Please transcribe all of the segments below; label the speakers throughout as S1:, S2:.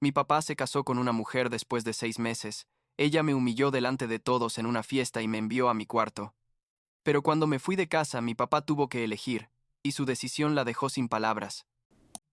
S1: Mi papá se casó con una mujer después de 6 meses. Ella me humilló delante de todos en una fiesta y me envió a mi cuarto. Pero cuando me fui de casa, mi papá tuvo que elegir, y su decisión la dejó sin palabras.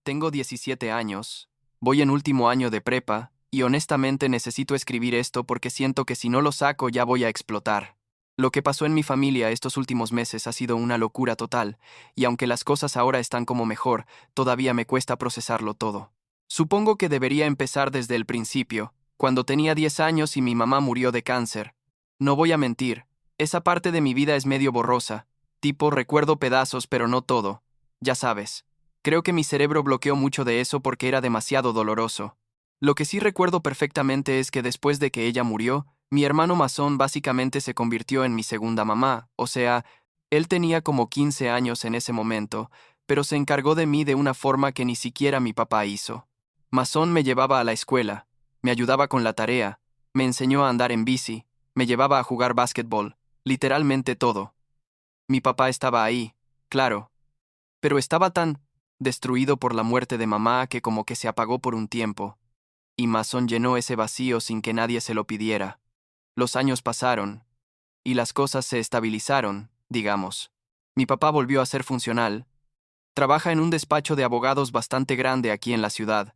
S1: Tengo 17 años, voy en último año de prepa, y honestamente necesito escribir esto porque siento que si no lo saco ya voy a explotar. Lo que pasó en mi familia estos últimos meses ha sido una locura total, y aunque las cosas ahora están como mejor, todavía me cuesta procesarlo todo. Supongo que debería empezar desde el principio, cuando tenía 10 años y mi mamá murió de cáncer. No voy a mentir, esa parte de mi vida es medio borrosa, tipo recuerdo pedazos pero no todo, ya sabes. Creo que mi cerebro bloqueó mucho de eso porque era demasiado doloroso. Lo que sí recuerdo perfectamente es que después de que ella murió, mi hermano masón básicamente se convirtió en mi segunda mamá, o sea, él tenía como 15 años en ese momento, pero se encargó de mí de una forma que ni siquiera mi papá hizo. Masón me llevaba a la escuela, me ayudaba con la tarea, me enseñó a andar en bici, me llevaba a jugar básquetbol, literalmente todo. Mi papá estaba ahí, claro, pero estaba tan destruido por la muerte de mamá que como que se apagó por un tiempo, y Mason llenó ese vacío sin que nadie se lo pidiera. Los años pasaron, y las cosas se estabilizaron, digamos. Mi papá volvió a ser funcional. Trabaja en un despacho de abogados bastante grande aquí en la ciudad,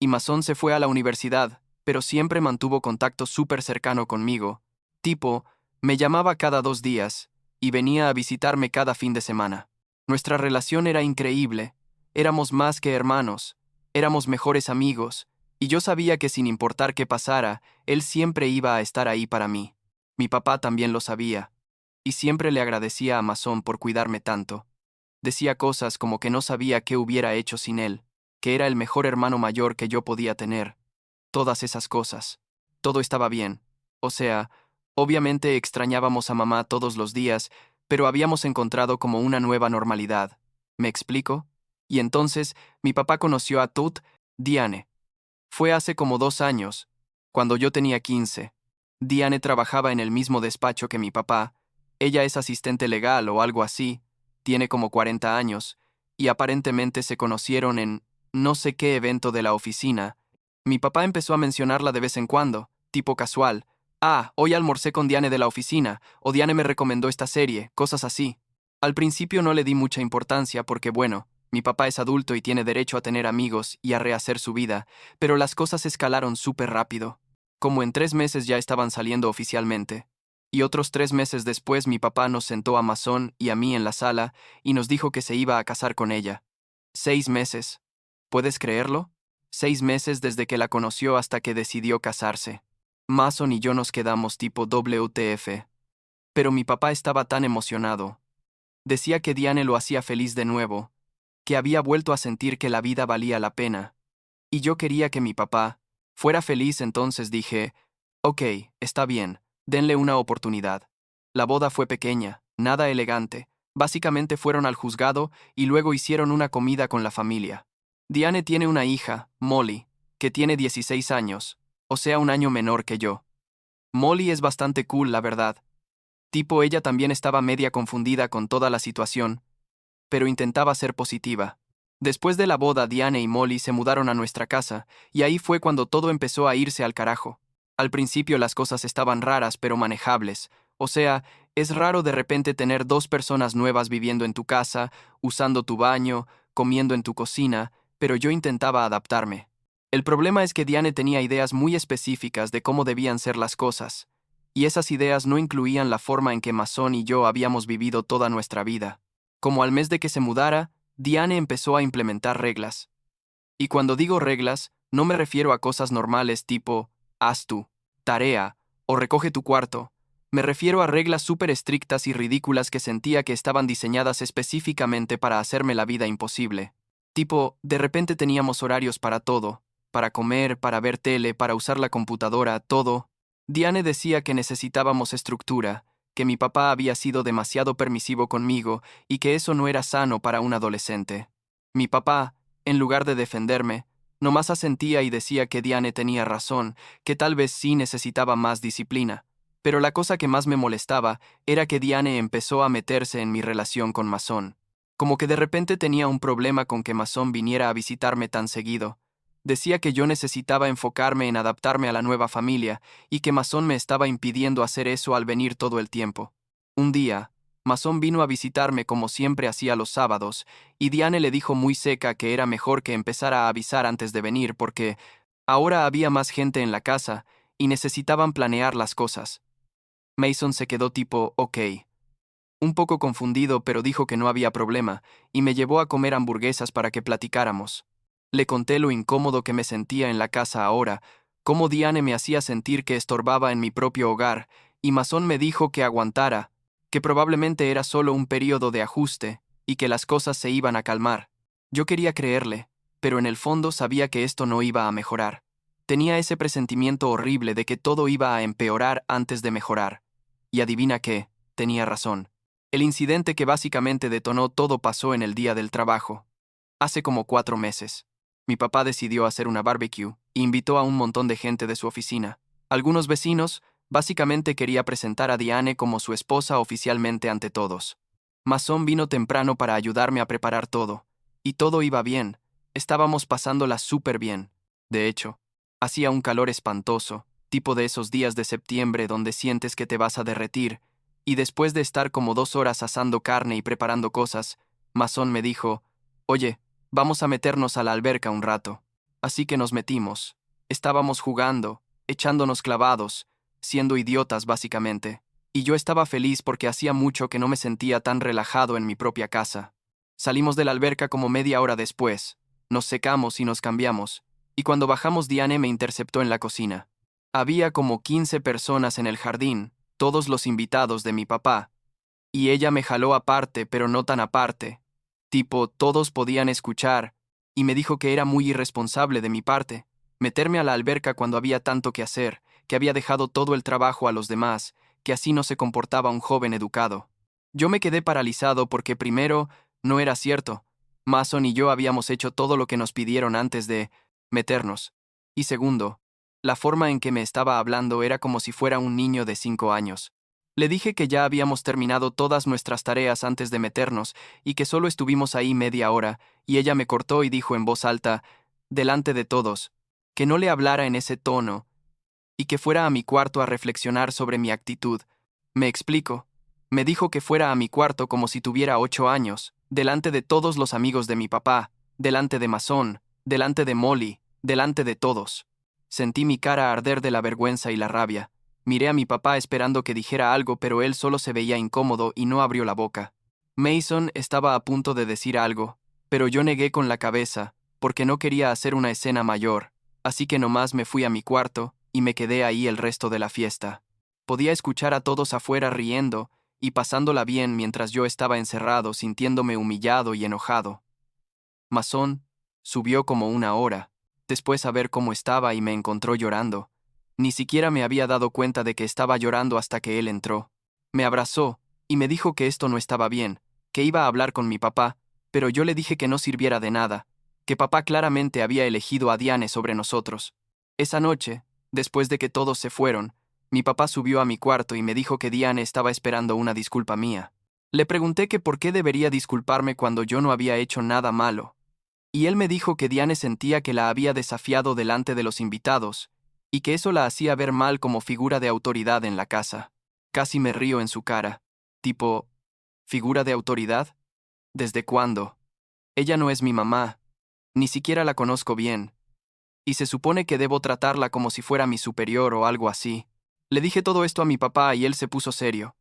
S1: y Mason se fue a la universidad, pero siempre mantuvo contacto súper cercano conmigo. Tipo, me llamaba cada 2 días, y venía a visitarme cada fin de semana. Nuestra relación era increíble, éramos más que hermanos, éramos mejores amigos, y yo sabía que sin importar qué pasara, él siempre iba a estar ahí para mí. Mi papá también lo sabía, y siempre le agradecía a Mason por cuidarme tanto. Decía cosas como que no sabía qué hubiera hecho sin él, que era el mejor hermano mayor que yo podía tener. Todas esas cosas. Todo estaba bien. O sea, obviamente extrañábamos a mamá todos los días, pero habíamos encontrado como una nueva normalidad. ¿Me explico? Y entonces, mi papá conoció a Tut, Diane. Fue hace como 2 años, cuando yo tenía 15. Diane trabajaba en el mismo despacho que mi papá. Ella es asistente legal o algo así, tiene como 40 años, y aparentemente se conocieron en no sé qué evento de la oficina. Mi papá empezó a mencionarla de vez en cuando, tipo casual. Ah, hoy almorcé con Diane de la oficina, o Diane me recomendó esta serie, cosas así. Al principio no le di mucha importancia porque, bueno, mi papá es adulto y tiene derecho a tener amigos y a rehacer su vida, pero las cosas escalaron súper rápido. Como en 3 meses ya estaban saliendo oficialmente. Y otros 3 meses después mi papá nos sentó a Masón y a mí en la sala y nos dijo que se iba a casar con ella. 6 meses. ¿Puedes creerlo? 6 meses desde que la conoció hasta que decidió casarse. Mason y yo nos quedamos tipo WTF. Pero mi papá estaba tan emocionado. Decía que Diane lo hacía feliz de nuevo, que había vuelto a sentir que la vida valía la pena. Y yo quería que mi papá fuera feliz, entonces dije, ok, está bien, denle una oportunidad. La boda fue pequeña, nada elegante. Básicamente fueron al juzgado y luego hicieron una comida con la familia. Diane tiene una hija, Molly, que tiene 16 años, o sea, un año menor que yo. Molly es bastante cool, la verdad. Tipo, ella también estaba media confundida con toda la situación, pero intentaba ser positiva. Después de la boda, Diane y Molly se mudaron a nuestra casa, y ahí fue cuando todo empezó a irse al carajo. Al principio las cosas estaban raras, pero manejables. O sea, es raro de repente tener 2 personas nuevas viviendo en tu casa, usando tu baño, comiendo en tu cocina, pero yo intentaba adaptarme. El problema es que Diane tenía ideas muy específicas de cómo debían ser las cosas, y esas ideas no incluían la forma en que Mason y yo habíamos vivido toda nuestra vida. Como al mes de que se mudara, Diane empezó a implementar reglas. Y cuando digo reglas, no me refiero a cosas normales tipo, haz tu tarea o recoge tu cuarto. Me refiero a reglas súper estrictas y ridículas que sentía que estaban diseñadas específicamente para hacerme la vida imposible. Tipo, de repente teníamos horarios para todo, para comer, para ver tele, para usar la computadora, todo. Diane decía que necesitábamos estructura, que mi papá había sido demasiado permisivo conmigo y que eso no era sano para un adolescente. Mi papá, en lugar de defenderme, nomás asentía y decía que Diane tenía razón, que tal vez sí necesitaba más disciplina. Pero la cosa que más me molestaba era que Diane empezó a meterse en mi relación con Mason. Como que de repente tenía un problema con que Mason viniera a visitarme tan seguido. Decía que yo necesitaba enfocarme en adaptarme a la nueva familia y que Mason me estaba impidiendo hacer eso al venir todo el tiempo. Un día, Mason vino a visitarme como siempre hacía los sábados, y Diane le dijo muy seca que era mejor que empezara a avisar antes de venir porque ahora había más gente en la casa y necesitaban planear las cosas. Mason se quedó tipo, ok. Un poco confundido, pero dijo que no había problema, y me llevó a comer hamburguesas para que platicáramos. Le conté lo incómodo que me sentía en la casa ahora, cómo Diane me hacía sentir que estorbaba en mi propio hogar, y Mason me dijo que aguantara, que probablemente era solo un periodo de ajuste, y que las cosas se iban a calmar. Yo quería creerle, pero en el fondo sabía que esto no iba a mejorar. Tenía ese presentimiento horrible de que todo iba a empeorar antes de mejorar. Y adivina qué, tenía razón. El incidente que básicamente detonó todo pasó en el día del trabajo. Hace como 4 meses. Mi papá decidió hacer una barbecue e invitó a un montón de gente de su oficina. Algunos vecinos, básicamente quería presentar a Diane como su esposa oficialmente ante todos. Mason vino temprano para ayudarme a preparar todo. Y todo iba bien. Estábamos pasándola súper bien. De hecho, hacía un calor espantoso, tipo de esos días de septiembre donde sientes que te vas a derretir, y después de estar como 2 horas asando carne y preparando cosas, Mason me dijo, oye, vamos a meternos a la alberca un rato. Así que nos metimos. Estábamos jugando, echándonos clavados, siendo idiotas básicamente. Y yo estaba feliz porque hacía mucho que no me sentía tan relajado en mi propia casa. Salimos de la alberca como media hora después. Nos secamos y nos cambiamos. Y cuando bajamos Diane me interceptó en la cocina. Había como 15 personas en el jardín, todos los invitados de mi papá. Y ella me jaló aparte, pero no tan aparte. Tipo, todos podían escuchar, y me dijo que era muy irresponsable de mi parte, meterme a la alberca cuando había tanto que hacer, que había dejado todo el trabajo a los demás, que así no se comportaba un joven educado. Yo me quedé paralizado porque primero, no era cierto. Mason y yo habíamos hecho todo lo que nos pidieron antes de meternos. Y segundo, la forma en que me estaba hablando era como si fuera un niño de 5 años. Le dije que ya habíamos terminado todas nuestras tareas antes de meternos y que solo estuvimos ahí media hora, y ella me cortó y dijo en voz alta, delante de todos, que no le hablara en ese tono y que fuera a mi cuarto a reflexionar sobre mi actitud. Me explico. Me dijo que fuera a mi cuarto como si tuviera 8 años, delante de todos los amigos de mi papá, delante de Mason, delante de Molly, delante de todos. Sentí mi cara arder de la vergüenza y la rabia. Miré a mi papá esperando que dijera algo, pero él solo se veía incómodo y no abrió la boca. Mason estaba a punto de decir algo, pero yo negué con la cabeza, porque no quería hacer una escena mayor, así que nomás me fui a mi cuarto y me quedé ahí el resto de la fiesta. Podía escuchar a todos afuera riendo y pasándola bien mientras yo estaba encerrado sintiéndome humillado y enojado. Mason subió como 1 hora, después a ver cómo estaba y me encontró llorando. Ni siquiera me había dado cuenta de que estaba llorando hasta que él entró. Me abrazó y me dijo que esto no estaba bien, que iba a hablar con mi papá, pero yo le dije que no sirviera de nada, que papá claramente había elegido a Diane sobre nosotros. Esa noche, después de que todos se fueron, mi papá subió a mi cuarto y me dijo que Diane estaba esperando una disculpa mía. Le pregunté que por qué debería disculparme cuando yo no había hecho nada malo. Y él me dijo que Diane sentía que la había desafiado delante de los invitados, y que eso la hacía ver mal como figura de autoridad en la casa. Casi me río en su cara. Tipo, ¿figura de autoridad? ¿Desde cuándo? Ella no es mi mamá. Ni siquiera la conozco bien. Y se supone que debo tratarla como si fuera mi superior o algo así. Le dije todo esto a mi papá y él se puso serio.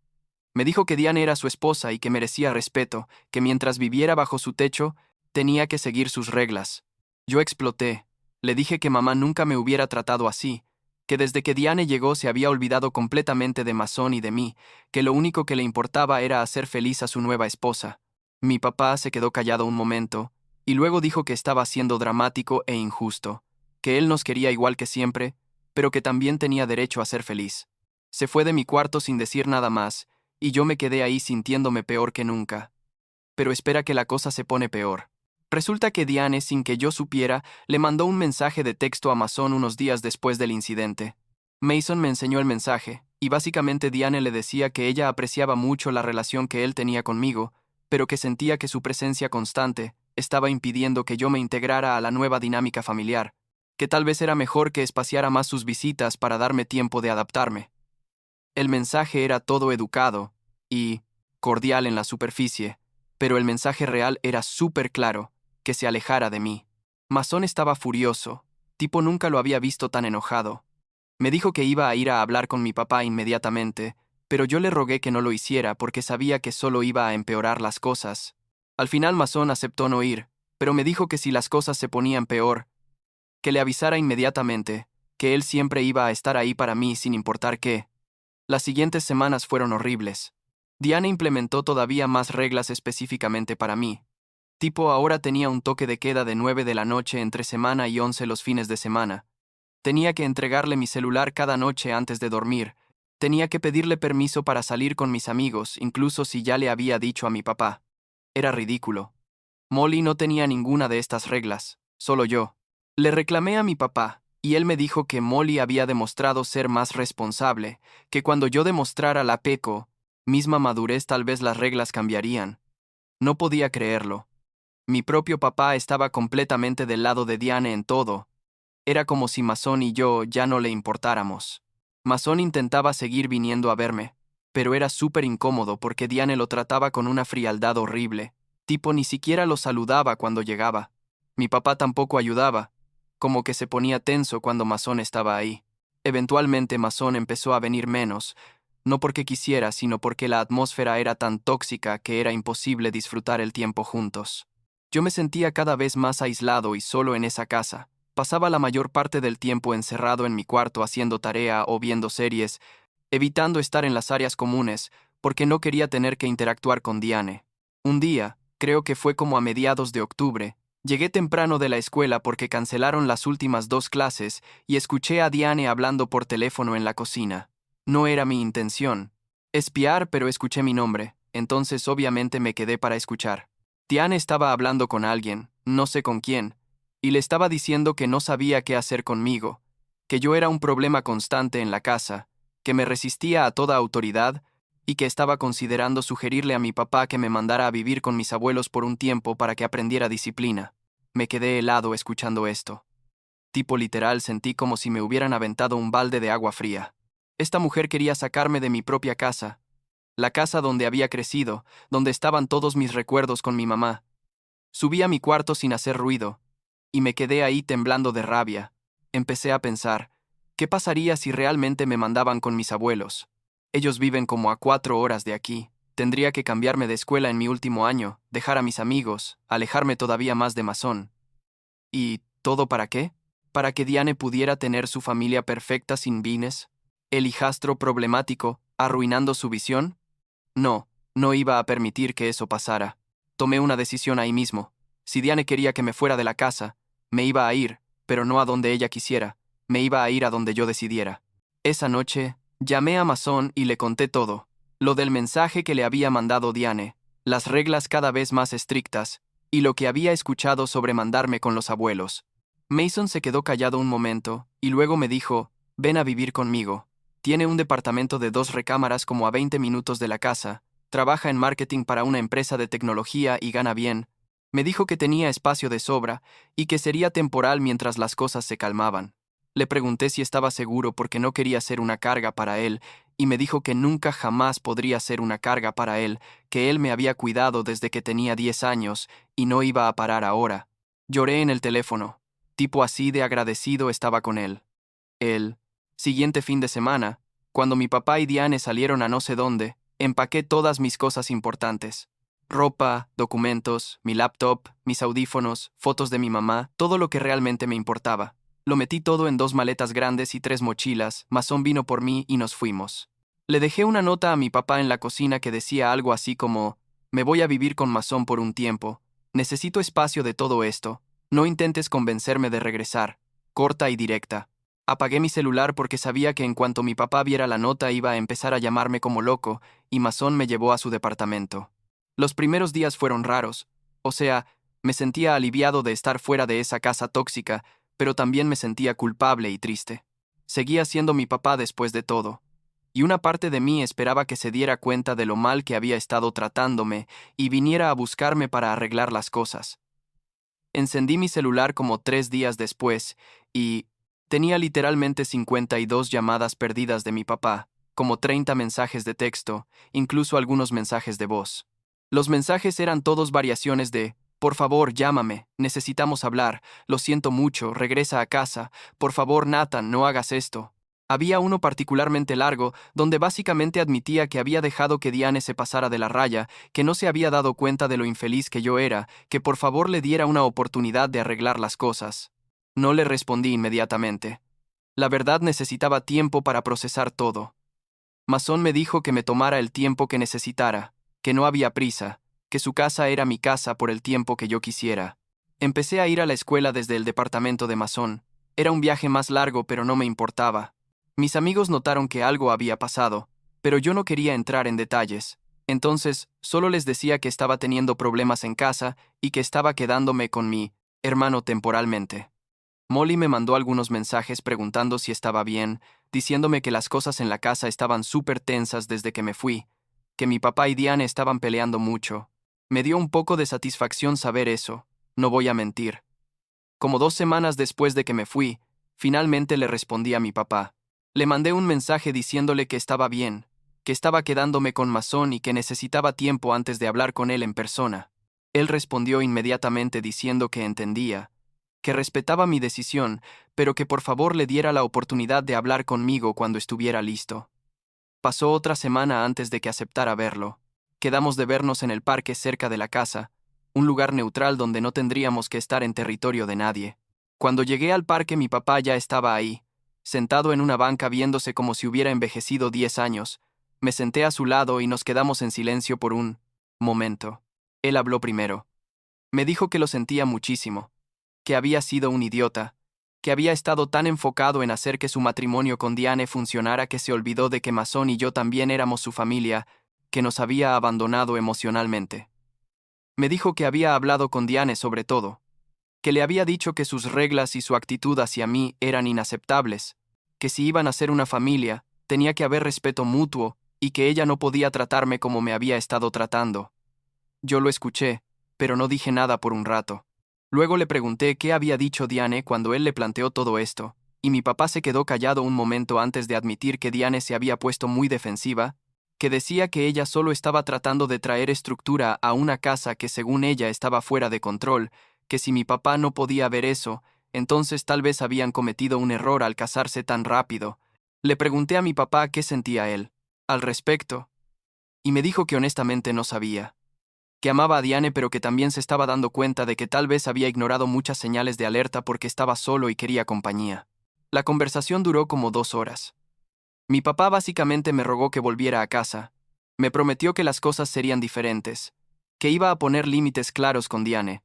S1: Me dijo que Diane era su esposa y que merecía respeto, que mientras viviera bajo su techo, tenía que seguir sus reglas. Yo exploté. Le dije que mamá nunca me hubiera tratado así, que desde que Diane llegó se había olvidado completamente de Mason y de mí, que lo único que le importaba era hacer feliz a su nueva esposa. Mi papá se quedó callado un momento, y luego dijo que estaba siendo dramático e injusto, que él nos quería igual que siempre, pero que también tenía derecho a ser feliz. Se fue de mi cuarto sin decir nada más, y yo me quedé ahí sintiéndome peor que nunca. Pero espera que la cosa se pone peor. Resulta que Diane, sin que yo supiera, le mandó un mensaje de texto a Mason unos días después del incidente. Mason me enseñó el mensaje, y básicamente Diane le decía que ella apreciaba mucho la relación que él tenía conmigo, pero que sentía que su presencia constante estaba impidiendo que yo me integrara a la nueva dinámica familiar. que tal vez era mejor que espaciara más sus visitas para darme tiempo de adaptarme. El mensaje era todo educado y cordial en la superficie, pero el mensaje real era súper claro, que se alejara de mí. Masón estaba furioso, tipo nunca lo había visto tan enojado. Me dijo que iba a ir a hablar con mi papá inmediatamente, pero yo le rogué que no lo hiciera porque sabía que solo iba a empeorar las cosas. Al final Masón aceptó no ir, pero me dijo que si las cosas se ponían peor, que le avisara inmediatamente, que él siempre iba a estar ahí para mí sin importar qué. Las siguientes semanas fueron horribles. Diane implementó todavía más reglas específicamente para mí. Tipo ahora tenía un toque de queda de 9 de la noche entre semana y 11 los fines de semana. Tenía que entregarle mi celular cada noche antes de dormir. Tenía que pedirle permiso para salir con mis amigos, incluso si ya le había dicho a mi papá. Era ridículo. Molly no tenía ninguna de estas reglas, solo yo. Le reclamé a mi papá, y él me dijo que Molly había demostrado ser más responsable, que cuando yo demostrara la misma madurez tal vez las reglas cambiarían. No podía creerlo. Mi propio papá estaba completamente del lado de Diane en todo. Era como si Masón y yo ya no le importáramos. Masón intentaba seguir viniendo a verme, pero era súper incómodo porque Diane lo trataba con una frialdad horrible. Tipo ni siquiera lo saludaba cuando llegaba. Mi papá tampoco ayudaba, como que se ponía tenso cuando Masón estaba ahí. Eventualmente Masón empezó a venir menos, no porque quisiera, sino porque la atmósfera era tan tóxica que era imposible disfrutar el tiempo juntos. Yo me sentía cada vez más aislado y solo en esa casa. Pasaba la mayor parte del tiempo encerrado en mi cuarto haciendo tarea o viendo series, evitando estar en las áreas comunes, porque no quería tener que interactuar con Diane. Un día, creo que fue como a mediados de octubre, llegué temprano de la escuela porque cancelaron las últimas 2 clases y escuché a Diane hablando por teléfono en la cocina. No era mi intención espiar, pero escuché mi nombre, entonces obviamente me quedé para escuchar. Diane estaba hablando con alguien, no sé con quién, y le estaba diciendo que no sabía qué hacer conmigo, que yo era un problema constante en la casa, que me resistía a toda autoridad y que estaba considerando sugerirle a mi papá que me mandara a vivir con mis abuelos por un tiempo para que aprendiera disciplina. Me quedé helado escuchando esto. Tipo literal sentí como si me hubieran aventado un balde de agua fría. Esta mujer quería sacarme de mi propia casa, la casa donde había crecido, donde estaban todos mis recuerdos con mi mamá. Subí a mi cuarto sin hacer ruido, y me quedé ahí temblando de rabia. Empecé a pensar, ¿qué pasaría si realmente me mandaban con mis abuelos? Ellos viven como a 4 horas de aquí. Tendría que cambiarme de escuela en mi último año, dejar a mis amigos, alejarme todavía más de Masón. ¿Y todo para qué? ¿Para que Diane pudiera tener su familia perfecta sin Vines? ¿El hijastro problemático, arruinando su visión? No, no iba a permitir que eso pasara. Tomé una decisión ahí mismo. Si Diane quería que me fuera de la casa, me iba a ir, pero no a donde ella quisiera, me iba a ir a donde yo decidiera. Esa noche, llamé a Masón y le conté todo. Lo del mensaje que le había mandado Diane, las reglas cada vez más estrictas, y lo que había escuchado sobre mandarme con los abuelos. Mason se quedó callado un momento, y luego me dijo, ven a vivir conmigo. Tiene un departamento de 2 recámaras como a 20 minutos de la casa, trabaja en marketing para una empresa de tecnología y gana bien. Me dijo que tenía espacio de sobra y que sería temporal mientras las cosas se calmaban. Le pregunté si estaba seguro porque no quería ser una carga para él, y me dijo que nunca jamás podría ser una carga para él, que él me había cuidado desde que tenía 10 años y no iba a parar ahora. Lloré en el teléfono. Tipo así de agradecido estaba con él. El siguiente fin de semana, cuando mi papá y Diane salieron a no sé dónde, empaqué todas mis cosas importantes. Ropa, documentos, mi laptop, mis audífonos, fotos de mi mamá, todo lo que realmente me importaba. Lo metí todo en 2 maletas grandes y 3 mochilas, Masón vino por mí y nos fuimos. Le dejé una nota a mi papá en la cocina que decía algo así como, me voy a vivir con Masón por un tiempo, necesito espacio de todo esto, no intentes convencerme de regresar, corta y directa. Apagué mi celular porque sabía que en cuanto mi papá viera la nota iba a empezar a llamarme como loco, y Masón me llevó a su departamento. Los primeros días fueron raros, o sea, me sentía aliviado de estar fuera de esa casa tóxica, pero también me sentía culpable y triste. Seguía siendo mi papá después de todo, y una parte de mí esperaba que se diera cuenta de lo mal que había estado tratándome y viniera a buscarme para arreglar las cosas. Encendí mi celular como 3 días después y tenía literalmente 52 llamadas perdidas de mi papá, como 30 mensajes de texto, incluso algunos mensajes de voz. Los mensajes eran todos variaciones de: por favor, llámame, necesitamos hablar, lo siento mucho, regresa a casa, por favor, Nathan, no hagas esto. Había uno particularmente largo, donde básicamente admitía que había dejado que Diane se pasara de la raya, que no se había dado cuenta de lo infeliz que yo era, que por favor le diera una oportunidad de arreglar las cosas. No le respondí inmediatamente. La verdad, necesitaba tiempo para procesar todo. Mason me dijo que me tomara el tiempo que necesitara, que no había prisa, que su casa era mi casa por el tiempo que yo quisiera. Empecé a ir a la escuela desde el departamento de Mason. Era un viaje más largo, pero no me importaba. Mis amigos notaron que algo había pasado, pero yo no quería entrar en detalles. Entonces, solo les decía que estaba teniendo problemas en casa y que estaba quedándome con mi hermano temporalmente. Molly me mandó algunos mensajes preguntando si estaba bien, diciéndome que las cosas en la casa estaban súper tensas desde que me fui, que mi papá y Diane estaban peleando mucho. Me dio un poco de satisfacción saber eso, no voy a mentir. Como 2 semanas después de que me fui, finalmente le respondí a mi papá. Le mandé un mensaje diciéndole que estaba bien, que estaba quedándome con Mason y que necesitaba tiempo antes de hablar con él en persona. Él respondió inmediatamente diciendo que entendía, que respetaba mi decisión, pero que por favor le diera la oportunidad de hablar conmigo cuando estuviera listo. Pasó otra semana antes de que aceptara verlo. Quedamos de vernos en el parque cerca de la casa, un lugar neutral donde no tendríamos que estar en territorio de nadie. Cuando llegué al parque, mi papá ya estaba ahí, sentado en una banca viéndose como si hubiera envejecido 10 años. Me senté a su lado y nos quedamos en silencio por un momento. Él habló primero. Me dijo que lo sentía muchísimo, que había sido un idiota, que había estado tan enfocado en hacer que su matrimonio con Diane funcionara que se olvidó de que Mason y yo también éramos su familia, que nos había abandonado emocionalmente. Me dijo que había hablado con Diane sobre todo, que le había dicho que sus reglas y su actitud hacia mí eran inaceptables, que si iban a ser una familia, tenía que haber respeto mutuo y que ella no podía tratarme como me había estado tratando. Yo lo escuché, pero no dije nada por un rato. Luego le pregunté qué había dicho Diane cuando él le planteó todo esto, y mi papá se quedó callado un momento antes de admitir que Diane se había puesto muy defensiva, que decía que ella solo estaba tratando de traer estructura a una casa que según ella estaba fuera de control, que si mi papá no podía ver eso, entonces tal vez habían cometido un error al casarse tan rápido. Le pregunté a mi papá qué sentía él al respecto, y me dijo que honestamente no sabía, que amaba a Diane pero que también se estaba dando cuenta de que tal vez había ignorado muchas señales de alerta porque estaba solo y quería compañía. La conversación duró como 2 horas. Mi papá básicamente me rogó que volviera a casa. Me prometió que las cosas serían diferentes, que iba a poner límites claros con Diane,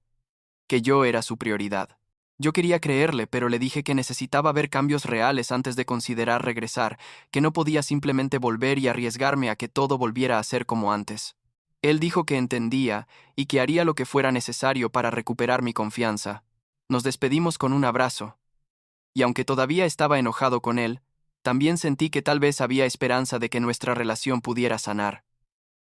S1: que yo era su prioridad. Yo quería creerle, pero le dije que necesitaba ver cambios reales antes de considerar regresar, que no podía simplemente volver y arriesgarme a que todo volviera a ser como antes. Él dijo que entendía y que haría lo que fuera necesario para recuperar mi confianza. Nos despedimos con un abrazo. Y aunque todavía estaba enojado con él, también sentí que tal vez había esperanza de que nuestra relación pudiera sanar.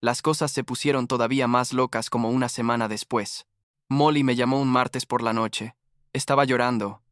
S1: Las cosas se pusieron todavía más locas como una semana después. Molly me llamó un martes por la noche. Estaba llorando.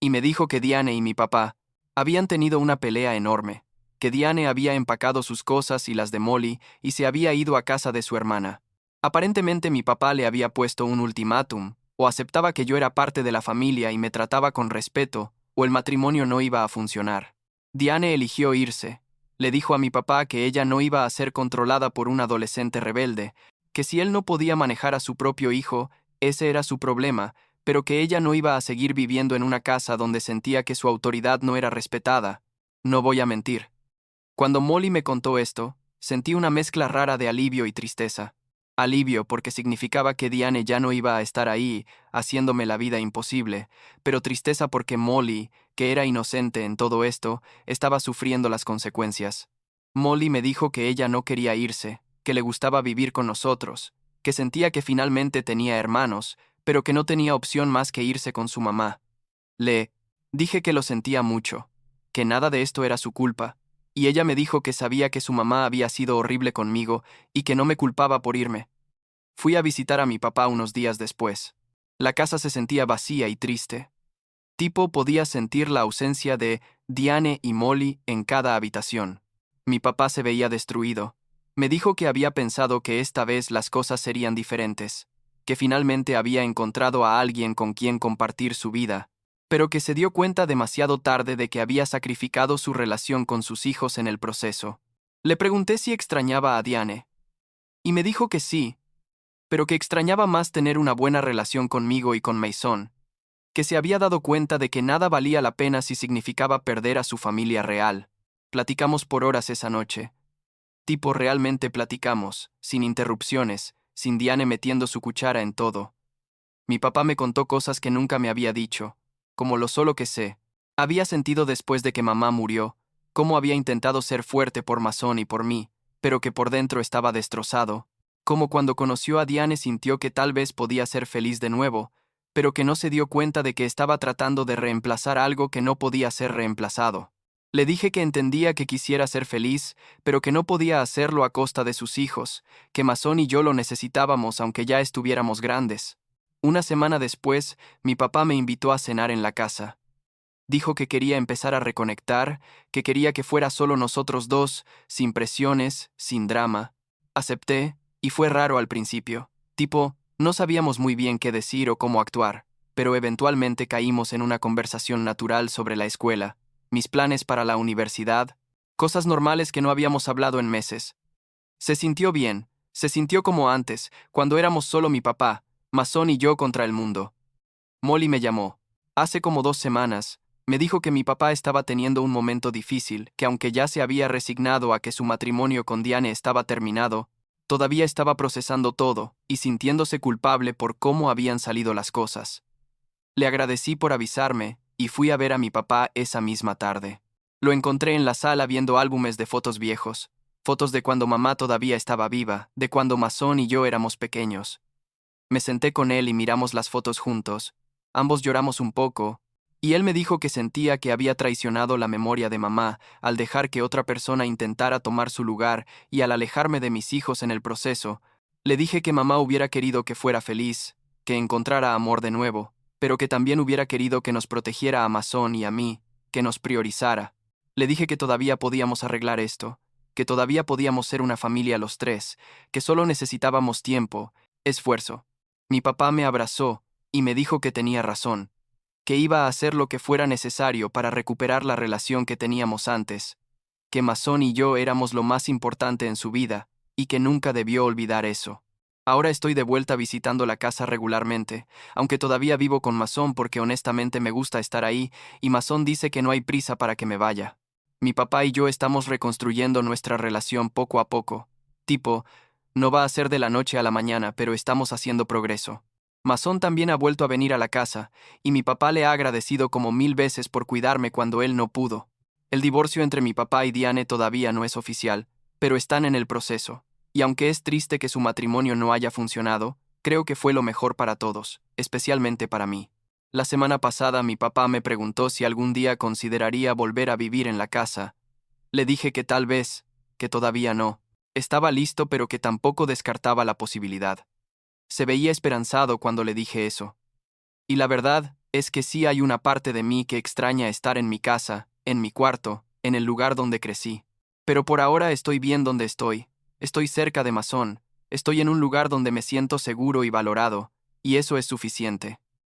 S1: Y me dijo que Diane y mi papá habían tenido una pelea enorme, que Diane había empacado sus cosas y las de Molly y se había ido a casa de su hermana. Aparentemente mi papá le había puesto un ultimátum, o aceptaba que yo era parte de la familia y me trataba con respeto, o el matrimonio no iba a funcionar. Diane eligió irse. Le dijo a mi papá que ella no iba a ser controlada por un adolescente rebelde, que si él no podía manejar a su propio hijo, ese era su problema, pero que ella no iba a seguir viviendo en una casa donde sentía que su autoridad no era respetada. No voy a mentir. Cuando Molly me contó esto, sentí una mezcla rara de alivio y tristeza. Alivio porque significaba que Diane ya no iba a estar ahí, haciéndome la vida imposible, pero tristeza porque Molly, que era inocente en todo esto, estaba sufriendo las consecuencias. Molly me dijo que ella no quería irse, que le gustaba vivir con nosotros, que sentía que finalmente tenía hermanos, pero que no tenía opción más que irse con su mamá. Le dije que lo sentía mucho, que nada de esto era su culpa, y ella me dijo que sabía que su mamá había sido horrible conmigo y que no me culpaba por irme. Fui a visitar a mi papá unos días después. La casa se sentía vacía y triste. Tipo podía sentir la ausencia de Diane y Molly en cada habitación. Mi papá se veía destruido. Me dijo que había pensado que esta vez las cosas serían diferentes, que finalmente había encontrado a alguien con quien compartir su vida, pero que se dio cuenta demasiado tarde de que había sacrificado su relación con sus hijos en el proceso. Le pregunté si extrañaba a Diane, y me dijo que sí, pero que extrañaba más tener una buena relación conmigo y con Mason, que se había dado cuenta de que nada valía la pena si significaba perder a su familia real. Platicamos por horas esa noche. Tipo realmente platicamos, sin interrupciones, sin Diane metiendo su cuchara en todo. Mi papá me contó cosas que nunca me había dicho, como lo solo que sé. Había sentido después de que mamá murió, cómo había intentado ser fuerte por Mason y por mí, pero que por dentro estaba destrozado, como cuando conoció a Diane sintió que tal vez podía ser feliz de nuevo, pero que no se dio cuenta de que estaba tratando de reemplazar algo que no podía ser reemplazado. Le dije que entendía que quisiera ser feliz, pero que no podía hacerlo a costa de sus hijos, que Mason y yo lo necesitábamos aunque ya estuviéramos grandes. Una semana después, mi papá me invitó a cenar en la casa. Dijo que quería empezar a reconectar, que quería que fuera solo nosotros dos, sin presiones, sin drama. Acepté, y fue raro al principio. Tipo, no sabíamos muy bien qué decir o cómo actuar, pero eventualmente caímos en una conversación natural sobre la escuela, mis planes para la universidad, cosas normales que no habíamos hablado en meses. Se sintió bien, se sintió como antes, cuando éramos solo mi papá, Mason y yo contra el mundo. Molly me llamó. Hace como 2 semanas, me dijo que mi papá estaba teniendo un momento difícil, que aunque ya se había resignado a que su matrimonio con Diane estaba terminado, todavía estaba procesando todo y sintiéndose culpable por cómo habían salido las cosas. Le agradecí por avisarme y fui a ver a mi papá esa misma tarde. Lo encontré en la sala viendo álbumes de fotos viejos, fotos de cuando mamá todavía estaba viva, de cuando Mason y yo éramos pequeños. Me senté con él y miramos las fotos juntos. Ambos lloramos un poco, y él me dijo que sentía que había traicionado la memoria de mamá al dejar que otra persona intentara tomar su lugar y al alejarme de mis hijos en el proceso. Le dije que mamá hubiera querido que fuera feliz, que encontrara amor de nuevo, pero que también hubiera querido que nos protegiera a Mason y a mí, que nos priorizara. Le dije que todavía podíamos arreglar esto, que todavía podíamos ser una familia los tres, que solo necesitábamos tiempo, esfuerzo. Mi papá me abrazó y me dijo que tenía razón, que iba a hacer lo que fuera necesario para recuperar la relación que teníamos antes, que Mason y yo éramos lo más importante en su vida y que nunca debió olvidar eso. Ahora estoy de vuelta visitando la casa regularmente, aunque todavía vivo con Mason porque honestamente me gusta estar ahí y Mason dice que no hay prisa para que me vaya. Mi papá y yo estamos reconstruyendo nuestra relación poco a poco. Tipo, no va a ser de la noche a la mañana, pero estamos haciendo progreso. Mason también ha vuelto a venir a la casa, y mi papá le ha agradecido como 1000 veces por cuidarme cuando él no pudo. El divorcio entre mi papá y Diane todavía no es oficial, pero están en el proceso, y aunque es triste que su matrimonio no haya funcionado, creo que fue lo mejor para todos, especialmente para mí. La semana pasada mi papá me preguntó si algún día consideraría volver a vivir en la casa. Le dije que tal vez, que todavía no. Estaba listo pero que tampoco descartaba la posibilidad. Se veía esperanzado cuando le dije eso. Y la verdad es que sí hay una parte de mí que extraña estar en mi casa, en mi cuarto, en el lugar donde crecí. Pero por ahora estoy bien donde estoy. Estoy cerca de Mason. Estoy en un lugar donde me siento seguro y valorado, y eso es suficiente.